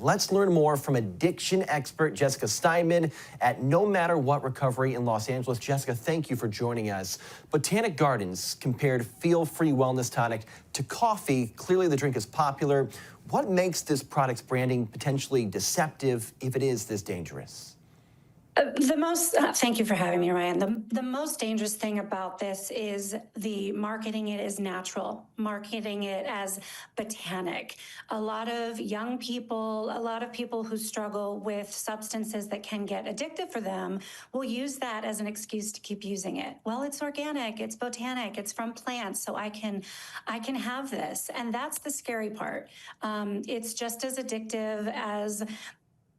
Let's learn more from addiction expert Jessica Steinman at No Matter What Recovery in Los Angeles. Jessica, thank you for joining us. Botanic Gardens compared Feel Free Wellness Tonic to coffee. Clearly the drink is popular. What makes this product's branding potentially deceptive if it is this dangerous? Thank you for having me, Ryan. The most dangerous thing about this is the marketing it as natural, marketing it as botanic. A lot of young people, a lot of people who struggle with substances that can get addictive for them will use that as an excuse to keep using it. Well, it's organic, it's botanic, it's from plants, so I can have this. And that's the scary part. It's just as addictive as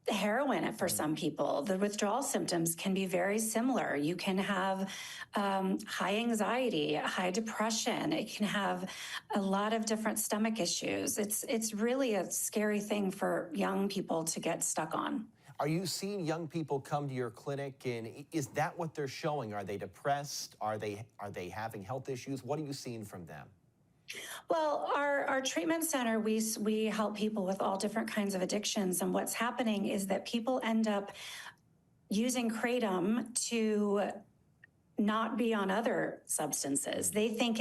heroin for some people. The withdrawal symptoms can be very similar. You can have high anxiety, high depression. It can have a lot of different stomach issues. It's really a scary thing for young people to get stuck on. Are you seeing young people come to your clinic, and is that what they're showing? Are they depressed? Are they having health issues? What are you seeing from them? Well, our treatment center, we help people with all different kinds of addictions. And what's happening is that people end up using Kratom to not be on other substances. They think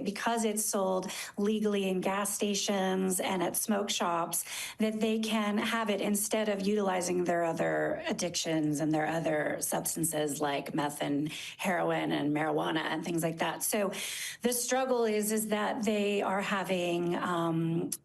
because it's sold legally in gas stations and at smoke shops, that they can have it instead of utilizing their other addictions and their other substances like meth and heroin and marijuana and things like that. So the struggle is that they are having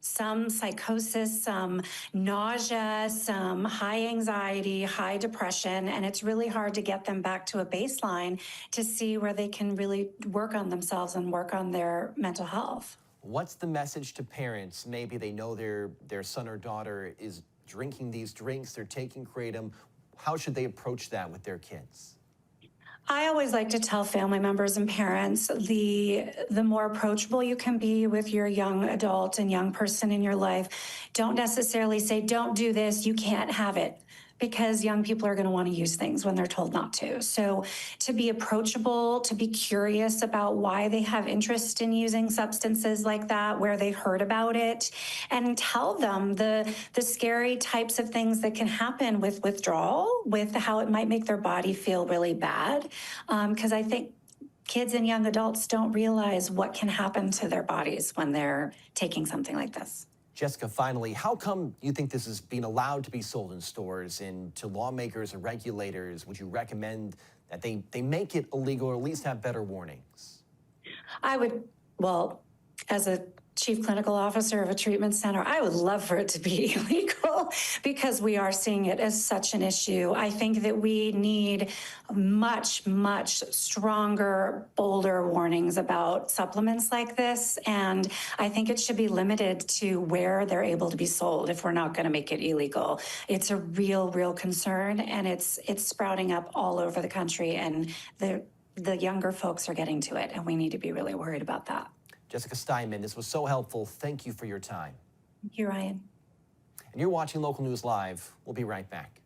some psychosis, some nausea, some high anxiety, high depression, and it's really hard to get them back to a baseline to see where they can really work on themselves and work on their mental health. What's the message to parents? Maybe they know their son or daughter is drinking these drinks, they're taking Kratom. How should they approach that with their kids? I always like to tell family members and parents the more approachable you can be with your young adult and young person in your life. Don't necessarily say, don't do this, you can't have it, because young people are going to want to use things when they're told not to. So to be approachable, to be curious about why they have interest in using substances like that, where they heard about it, and tell them the scary types of things that can happen with withdrawal, with how it might make their body feel really bad. Because I think kids and young adults don't realize what can happen to their bodies when they're taking something like this. Jessica, finally, how come you think this is being allowed to be sold in stores, and to lawmakers or regulators, would you recommend that they make it illegal or at least have better warnings? Well, as a chief clinical officer of a treatment center, I would love for it to be illegal because we are seeing it as such an issue. I think that we need much, much stronger, bolder warnings about supplements like this. And I think it should be limited to where they're able to be sold if we're not going to make it illegal. It's a real concern, and it's sprouting up all over the country, and the younger folks are getting to it, and we need to be really worried about that. Jessica Steinman, this was so helpful. Thank you for your time. Thank you, Ryan. And you're watching Local News Live. We'll be right back.